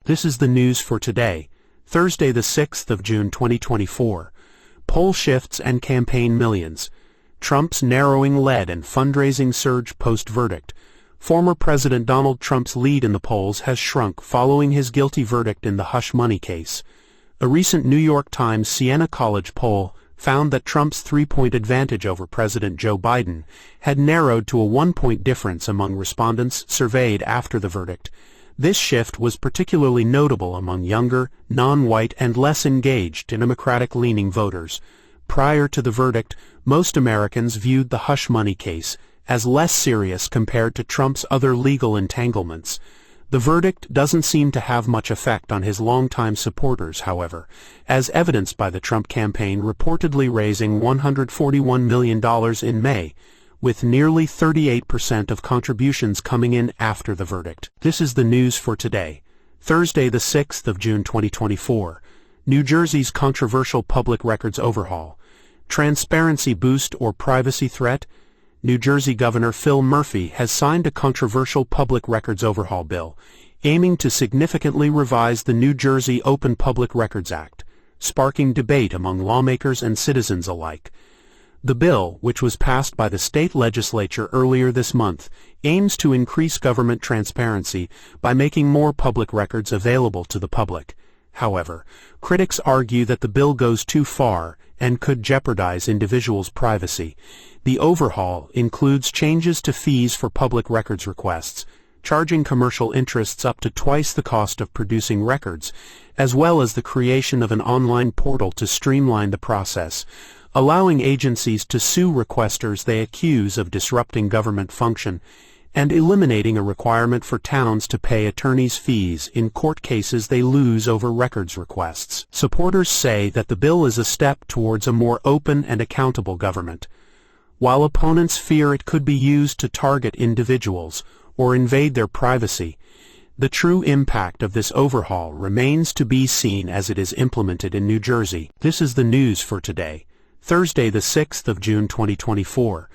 This is the news for today, Thursday the 6th of June 2024. Poll shifts and campaign millions. Trump's narrowing lead and fundraising surge post-verdict. Former President Donald Trump's lead in the polls has shrunk following his guilty verdict in the hush money case. A recent New York Times Siena College poll found that Trump's 3-point advantage over President Joe Biden had narrowed to a 1-point difference among respondents surveyed after the verdict. This shift was particularly notable among younger, non-white and less engaged Democratic-leaning voters. Prior to the verdict, most Americans viewed the hush money case as less serious compared to Trump's other legal entanglements. The verdict doesn't seem to have much effect on his longtime supporters, however, as evidenced by the Trump campaign reportedly raising $141 million in May, with nearly 38% of contributions coming in after the verdict. This is the news for today, Thursday the 6th of June 2024. New Jersey's controversial public records overhaul. Transparency boost or privacy threat? New Jersey Governor Phil Murphy has signed a controversial public records overhaul bill, aiming to significantly revise the New Jersey Open Public Records Act, sparking debate among lawmakers and citizens alike. The bill, which was passed by the state legislature earlier this month, aims to increase government transparency by making more public records available to the public. However, critics argue that the bill goes too far and could jeopardize individuals' privacy. The overhaul includes changes to fees for public records requests, charging commercial interests up to twice the cost of producing records, as well as the creation of an online portal to streamline the process, allowing agencies to sue requesters they accuse of disrupting government function, and eliminating a requirement for towns to pay attorneys' fees in court cases they lose over records requests. Supporters say that the bill is a step towards a more open and accountable government, while opponents fear it could be used to target individuals or invade their privacy. The true impact of this overhaul remains to be seen as it is implemented in New Jersey. This is the news for today, Thursday the 6th of June 2024.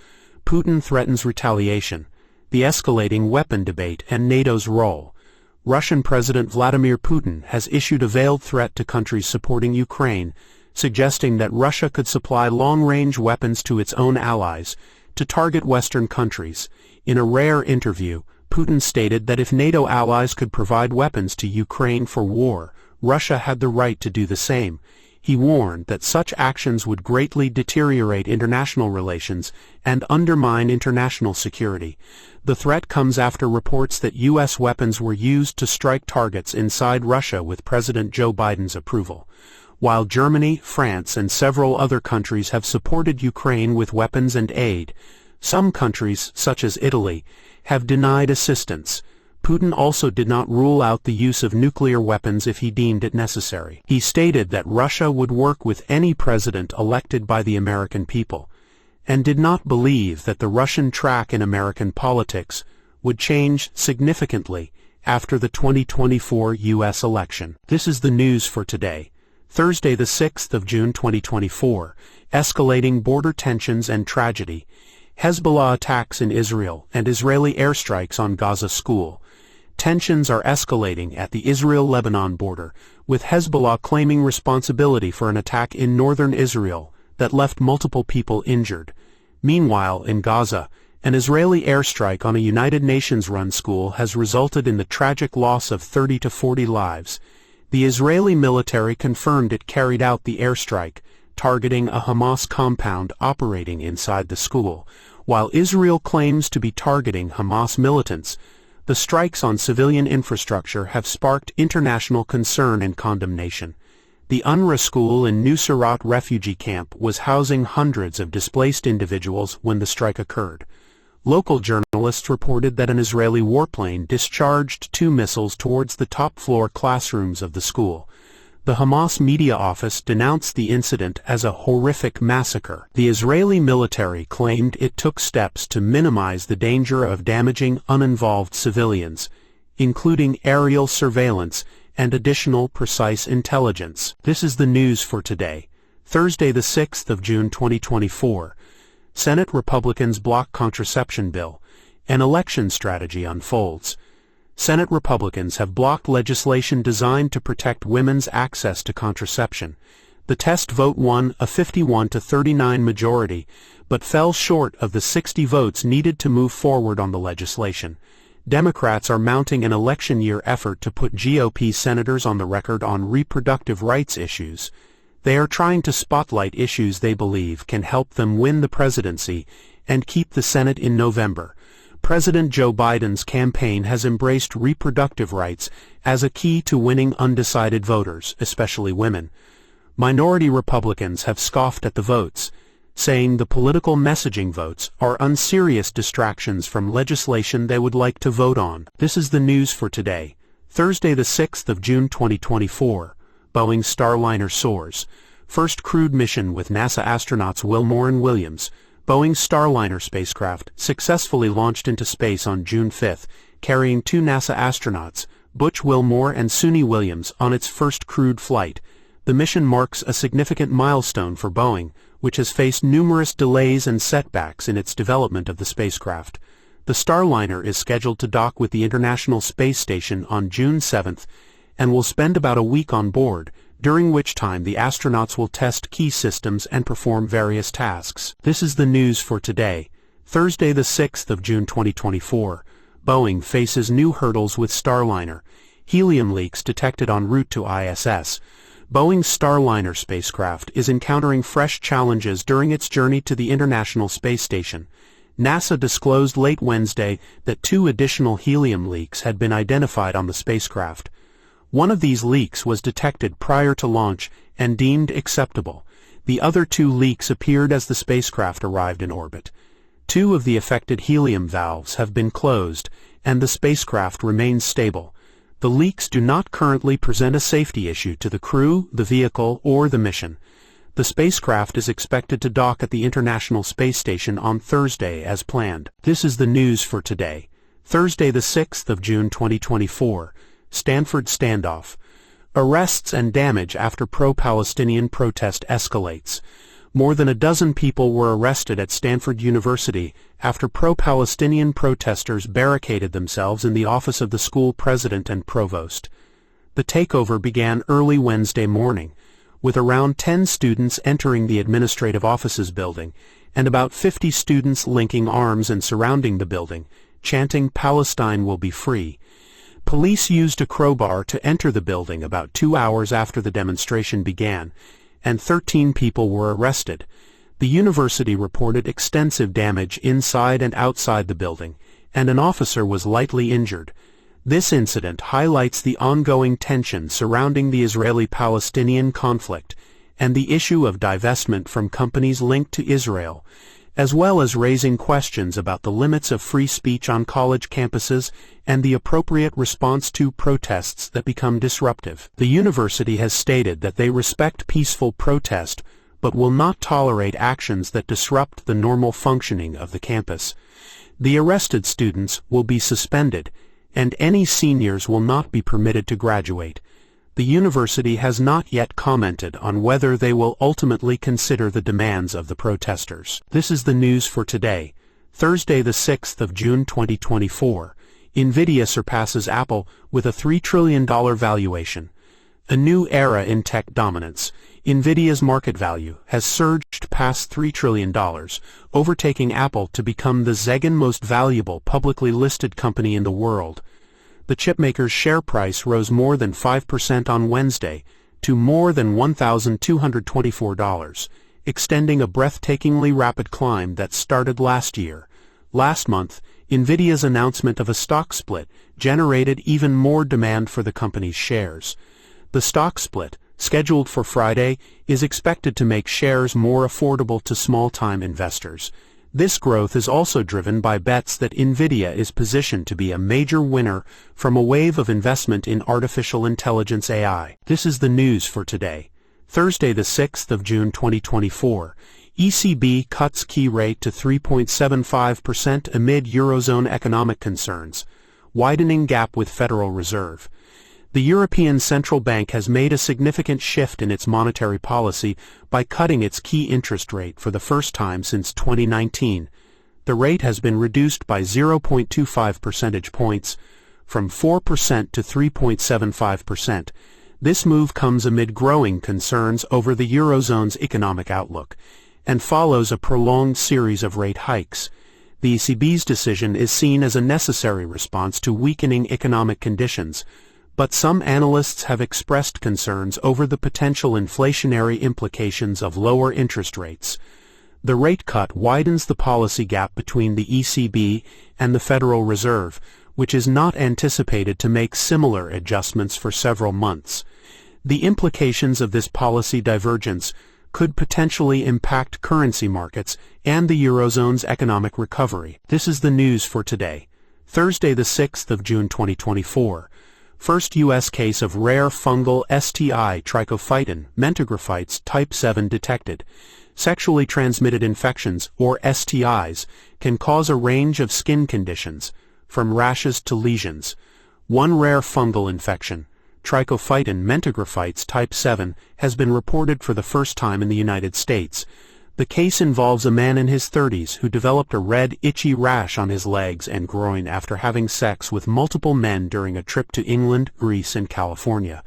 Putin threatens retaliation. The escalating weapon debate and NATO's role. Russian President Vladimir Putin has issued a veiled threat to countries supporting Ukraine, suggesting that Russia could supply long-range weapons to its own allies to target Western countries. In a rare interview, Putin stated that if NATO allies could provide weapons to Ukraine for war, Russia had the right to do the same. He warned that such actions would greatly deteriorate international relations and undermine international security. The threat comes after reports that U.S. weapons were used to strike targets inside Russia with President Joe Biden's approval. While Germany, France, and several other countries have supported Ukraine with weapons and aid, some countries, such as Italy, have denied assistance. Putin also did not rule out the use of nuclear weapons if he deemed it necessary. He stated that Russia would work with any president elected by the American people, and did not believe that the Russian track in American politics would change significantly after the 2024 U.S. election. This is the news for today, Thursday the 6th of June 2024. Escalating border tensions and tragedy. Hezbollah attacks in Israel and Israeli airstrikes on Gaza school. Tensions are escalating at the Israel-Lebanon border, with Hezbollah claiming responsibility for an attack in northern Israel that left multiple people injured. Meanwhile, in Gaza, an Israeli airstrike on a United Nations-run school has resulted in the tragic loss of 30 to 40 lives. The Israeli military confirmed it carried out the airstrike, targeting a Hamas compound operating inside the school. While Israel claims to be targeting Hamas militants, the strikes on civilian infrastructure have sparked international concern and condemnation. The UNRWA school in Nuseirat refugee camp was housing hundreds of displaced individuals when the strike occurred. Local journalists reported that an Israeli warplane discharged 2 missiles towards the top-floor classrooms of the school. The Hamas media office denounced the incident as a horrific massacre. The Israeli military claimed it took steps to minimize the danger of damaging uninvolved civilians, including aerial surveillance and additional precise intelligence. This is the news for today, Thursday the 6th of June 2024. Senate Republicans block contraception bill. An election strategy unfolds. Senate Republicans have blocked legislation designed to protect women's access to contraception. The test vote won a 51-39 majority, but fell short of the 60 votes needed to move forward on the legislation. Democrats are mounting an election-year effort to put GOP senators on the record on reproductive rights issues. They are trying to spotlight issues they believe can help them win the presidency and keep the Senate in November. President Joe Biden's campaign has embraced reproductive rights as a key to winning undecided voters, especially women. Minority Republicans have scoffed at the votes, saying the political messaging votes are unserious distractions from legislation they would like to vote on. This is the news for today, Thursday the 6th of June 2024. Boeing Starliner soars. First crewed mission with NASA astronauts Wilmore and Williams. Boeing's Starliner spacecraft successfully launched into space on June 5, carrying two NASA astronauts, Butch Wilmore and Suni Williams, on its first crewed flight. The mission marks a significant milestone for Boeing, which has faced numerous delays and setbacks in its development of the spacecraft. The Starliner is scheduled to dock with the International Space Station on June 7 and will spend about a week on board, during which time the astronauts will test key systems and perform various tasks. This is the news for today, Thursday the 6th of June 2024. Boeing faces new hurdles with Starliner. Helium leaks detected en route to ISS. Boeing's Starliner spacecraft is encountering fresh challenges during its journey to the International Space Station. NASA disclosed late Wednesday that 2 additional helium leaks had been identified on the spacecraft. One of these leaks was detected prior to launch and deemed acceptable. The other 2 leaks appeared as the spacecraft arrived in orbit. 2 of the affected helium valves have been closed, and the spacecraft remains stable. The leaks do not currently present a safety issue to the crew, the vehicle, or the mission. The spacecraft is expected to dock at the International Space Station on Thursday as planned. This is the news for today, Thursday the 6th of June 2024. Stanford standoff. Arrests and damage after pro-Palestinian protest escalates. More than a dozen people were arrested at Stanford University after pro-Palestinian protesters barricaded themselves in the office of the school president and provost. The takeover began early Wednesday morning, with around 10 students entering the administrative offices building, and about 50 students linking arms and surrounding the building, chanting "Palestine will be free." Police used a crowbar to enter the building about 2 hours after the demonstration began, and 13 people were arrested. The university reported extensive damage inside and outside the building, and an officer was lightly injured. This incident highlights the ongoing tension surrounding the Israeli-Palestinian conflict and the issue of divestment from companies linked to Israel, as well as raising questions about the limits of free speech on college campuses and the appropriate response to protests that become disruptive. The university has stated that they respect peaceful protest, but will not tolerate actions that disrupt the normal functioning of the campus. The arrested students will be suspended, and any seniors will not be permitted to graduate. The university has not yet commented on whether they will ultimately consider the demands of the protesters. This is the news for today, Thursday the 6th of June 2024. NVIDIA surpasses Apple with a $3 trillion valuation. A new era in tech dominance. NVIDIA's market value has surged past $3 trillion, overtaking Apple to become the second most valuable publicly listed company in the world. The chipmaker's share price rose more than 5% on Wednesday, to more than $1,224, extending a breathtakingly rapid climb that started last year. Last month, NVIDIA's announcement of a stock split generated even more demand for the company's shares. The stock split, scheduled for Friday, is expected to make shares more affordable to small-time investors. This growth is also driven by bets that NVIDIA is positioned to be a major winner from a wave of investment in artificial intelligence AI. This is the news for today, Thursday the 6th of June 2024. ECB cuts key rate to 3.75% amid Eurozone economic concerns, widening gap with Federal Reserve. The European Central Bank has made a significant shift in its monetary policy by cutting its key interest rate for the first time since 2019. The rate has been reduced by 0.25 percentage points, from 4% to 3.75%. This move comes amid growing concerns over the Eurozone's economic outlook, and follows a prolonged series of rate hikes. The ECB's decision is seen as a necessary response to weakening economic conditions, but some analysts have expressed concerns over the potential inflationary implications of lower interest rates. The rate cut widens the policy gap between the ECB and the Federal Reserve, which is not anticipated to make similar adjustments for several months. The implications of this policy divergence could potentially impact currency markets and the Eurozone's economic recovery. This is the news for today, Thursday the 6th of June 2024. First U.S. case of rare fungal STI trichophyton mentagrophytes type 7 detected. Sexually transmitted infections, or STIs, can cause a range of skin conditions, from rashes to lesions. One rare fungal infection, trichophyton mentagrophytes type 7, has been reported for the first time in the United States. The case involves a man in his 30s who developed a red, itchy rash on his legs and groin after having sex with multiple men during a trip to England, Greece, and California.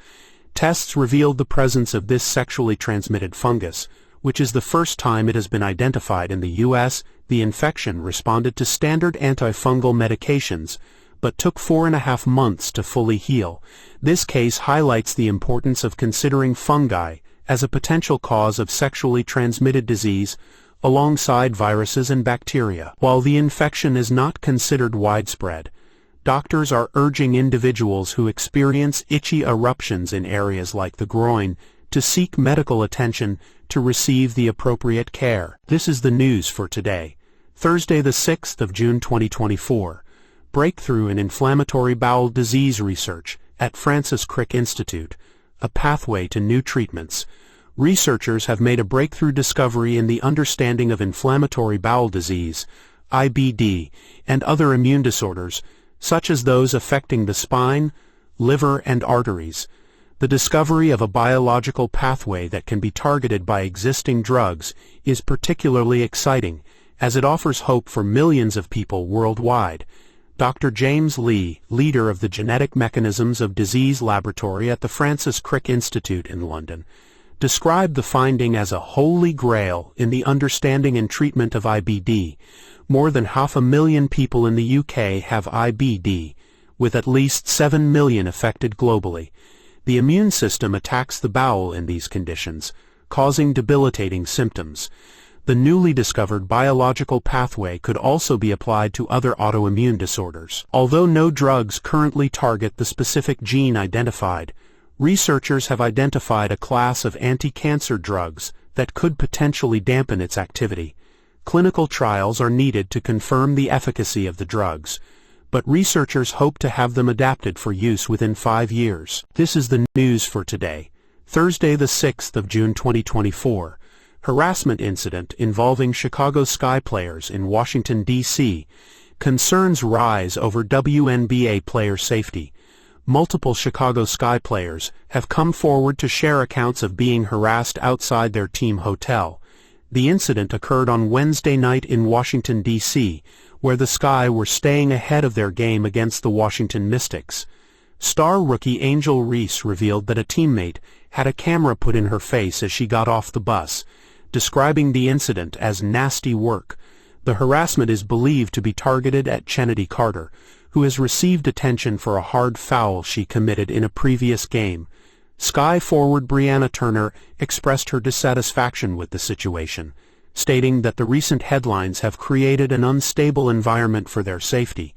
Tests revealed the presence of this sexually transmitted fungus, which is the first time it has been identified in the U.S. The infection responded to standard antifungal medications, but took 4.5 months to fully heal. This case highlights the importance of considering fungi as a potential cause of sexually transmitted disease, alongside viruses and bacteria. While the infection is not considered widespread, doctors are urging individuals who experience itchy eruptions in areas like the groin to seek medical attention to receive the appropriate care. This is the news for today, Thursday the 6th of June 2024. Breakthrough in inflammatory bowel disease research at Francis Crick Institute, a pathway to new treatments. Researchers have made a breakthrough discovery in the understanding of inflammatory bowel disease, IBD, and other immune disorders, such as those affecting the spine, liver, and arteries. The discovery of a biological pathway that can be targeted by existing drugs is particularly exciting, as it offers hope for millions of people worldwide. Dr. James Lee, leader of the Genetic Mechanisms of Disease Laboratory at the Francis Crick Institute in London, described the finding as a holy grail in the understanding and treatment of IBD. More than 500,000 people in the UK have IBD, with at least 7 million affected globally. The immune system attacks the bowel in these conditions, causing debilitating symptoms. The newly discovered biological pathway could also be applied to other autoimmune disorders. Although no drugs currently target the specific gene identified, researchers have identified a class of anti-cancer drugs that could potentially dampen its activity. Clinical trials are needed to confirm the efficacy of the drugs, but researchers hope to have them adapted for use within 5 years. This is the news for today, Thursday the 6th of June 2024. Harassment incident involving Chicago Sky players in Washington, D.C. Concerns rise over WNBA player safety. Multiple Chicago Sky players have come forward to share accounts of being harassed outside their team hotel. The incident occurred on Wednesday night in Washington, D.C., where the Sky were staying ahead of their game against the Washington Mystics. Star rookie Angel Reese revealed that a teammate had a camera put in her face as she got off the bus, describing the incident as nasty work. The harassment is believed to be targeted at Chennedy Carter, who has received attention for a hard foul she committed in a previous game. Sky forward Brianna Turner expressed her dissatisfaction with the situation, stating that the recent headlines have created an unstable environment for their safety.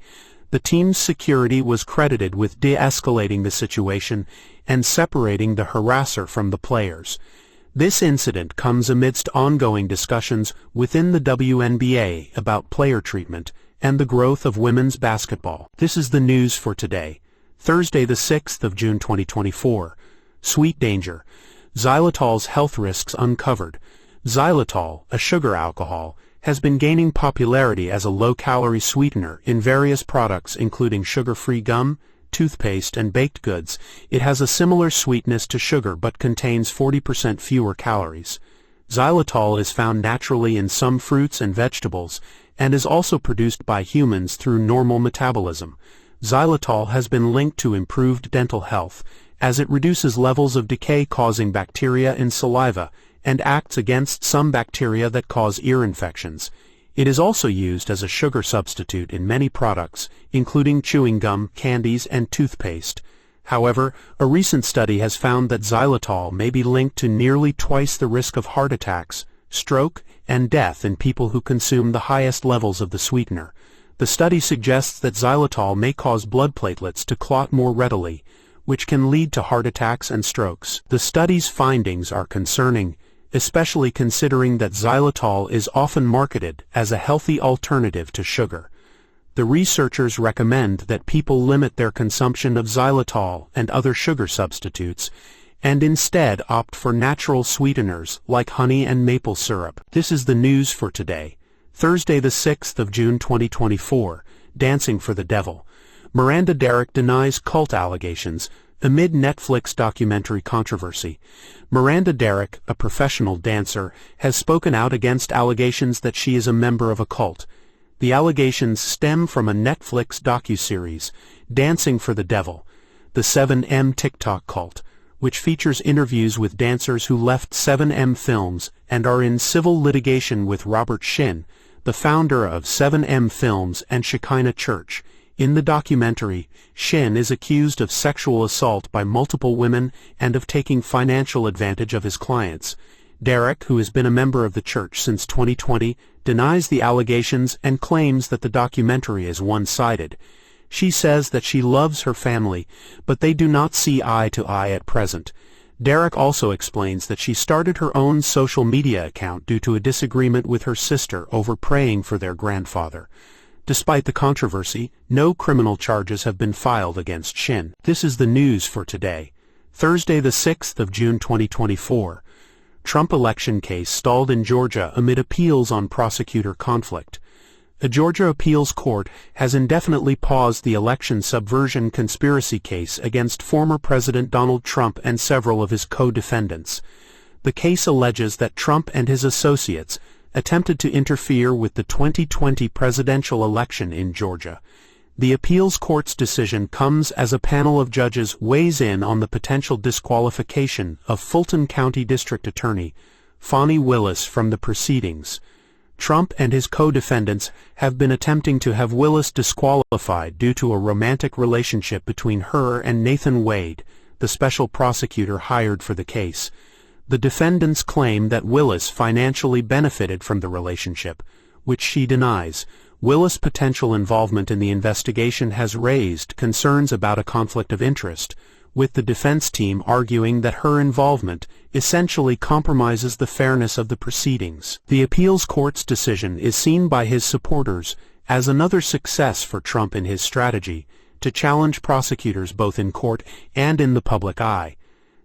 The team's security was credited with de-escalating the situation and separating the harasser from the players. This incident comes amidst ongoing discussions within the WNBA about player treatment and the growth of women's basketball. This is the news for today, Thursday the 6th of June 2024. Sweet danger. Xylitol's health risks uncovered. Xylitol, a sugar alcohol, has been gaining popularity as a low-calorie sweetener in various products including sugar-free gum, toothpaste, and baked goods. It has a similar sweetness to sugar but contains 40% fewer calories. Xylitol is found naturally in some fruits and vegetables, and is also produced by humans through normal metabolism. Xylitol has been linked to improved dental health, as it reduces levels of decay-causing bacteria in saliva and acts against some bacteria that cause ear infections. It is also used as a sugar substitute in many products, including chewing gum, candies, and toothpaste. However, a recent study has found that xylitol may be linked to nearly twice the risk of heart attacks, stroke, and death in people who consume the highest levels of the sweetener. The study suggests that xylitol may cause blood platelets to clot more readily, which can lead to heart attacks and strokes. The study's findings are concerning, especially considering that xylitol is often marketed as a healthy alternative to sugar. The researchers recommend that people limit their consumption of xylitol and other sugar substitutes, and instead opt for natural sweeteners like honey and maple syrup. This is the news for today, Thursday the 6th of June 2024, Dancing for the Devil. Miranda Derrick denies cult allegations amid Netflix documentary controversy. Miranda Derrick, a professional dancer, has spoken out against allegations that she is a member of a cult. The allegations stem from a Netflix docuseries, Dancing for the Devil, the 7M TikTok cult, which features interviews with dancers who left 7M Films and are in civil litigation with Robert Shin, the founder of 7M Films and Shekinah Church. In the documentary, Shin is accused of sexual assault by multiple women and of taking financial advantage of his clients. Derrick, who has been a member of the church since 2020, denies the allegations and claims that the documentary is one-sided. She says that she loves her family, but they do not see eye to eye at present. Derrick also explains that she started her own social media account due to a disagreement with her sister over praying for their grandfather. Despite the controversy, no criminal charges have been filed against Shin. This is the news for today, Thursday the 6th of June 2024. Trump election case stalled in Georgia amid appeals on prosecutor conflict. A Georgia appeals court has indefinitely paused the election subversion conspiracy case against former President Donald Trump and several of his co-defendants. The case alleges that Trump and his associates attempted to interfere with the 2020 presidential election in Georgia. The appeals court's decision comes as a panel of judges weighs in on the potential disqualification of Fulton County District Attorney Fani Willis from the proceedings. Trump and his co-defendants have been attempting to have Willis disqualified due to a romantic relationship between her and Nathan Wade, the special prosecutor hired for the case. The defendants claim that Willis financially benefited from the relationship, which she denies. Willis' potential involvement in the investigation has raised concerns about a conflict of interest, with the defense team arguing that her involvement essentially compromises the fairness of the proceedings. The appeals court's decision is seen by his supporters as another success for Trump in his strategy to challenge prosecutors both in court and in the public eye.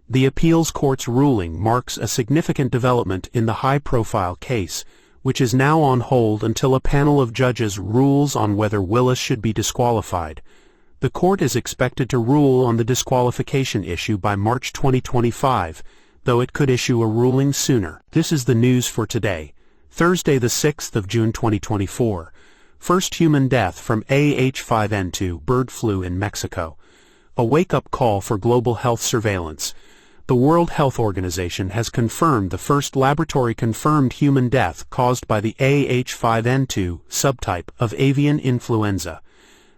The appeals court's ruling marks a significant development in the high-profile case, which is now on hold until a panel of judges rules on whether Willis should be disqualified. The court is expected to rule on the disqualification issue by March 2025, though it could issue a ruling sooner. This is the news for today, Thursday the 6th of June 2024. First human death from H5N2 bird flu in Mexico. A wake-up call for global health surveillance. The World Health Organization has confirmed the first laboratory-confirmed human death caused by the H5N2 subtype of avian influenza.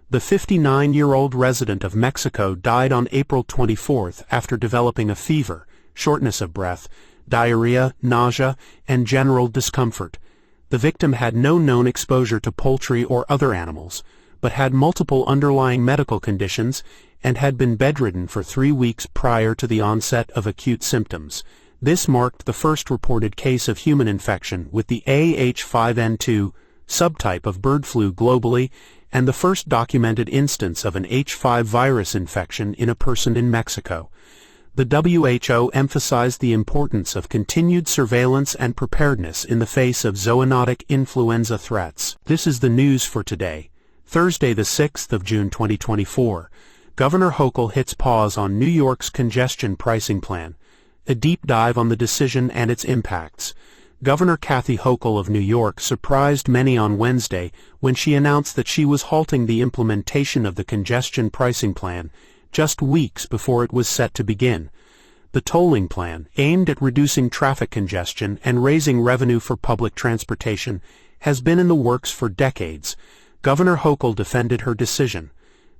The 59-year-old resident of Mexico died on April 24 after developing a fever, shortness of breath, diarrhea, nausea, and general discomfort. The victim had no known exposure to poultry or other animals, but had multiple underlying medical conditions and had been bedridden for 3 weeks prior to the onset of acute symptoms. This marked the first reported case of human infection with the H5N2 subtype of bird flu globally, and the first documented instance of an H5 virus infection in a person in Mexico. The WHO emphasized the importance of continued surveillance and preparedness in the face of zoonotic influenza threats. This is the news for today, Thursday the 6th of June 2024. Governor Hochul hits pause on New York's congestion pricing plan. A deep dive on the decision and its impacts. Governor Kathy Hochul of New York surprised many on Wednesday when she announced that she was halting the implementation of the congestion pricing plan just weeks before it was set to begin. The tolling plan, aimed at reducing traffic congestion and raising revenue for public transportation, has been in the works for decades. Governor Hochul defended her decision,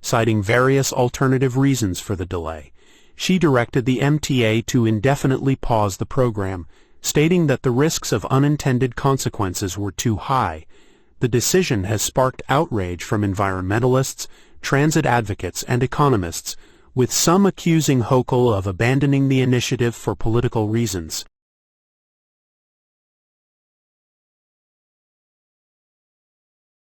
citing various alternative reasons for the delay. She directed the MTA to indefinitely pause the program, stating that the risks of unintended consequences were too high. The decision has sparked outrage from environmentalists, transit advocates, and economists, with some accusing Hochul of abandoning the initiative for political reasons.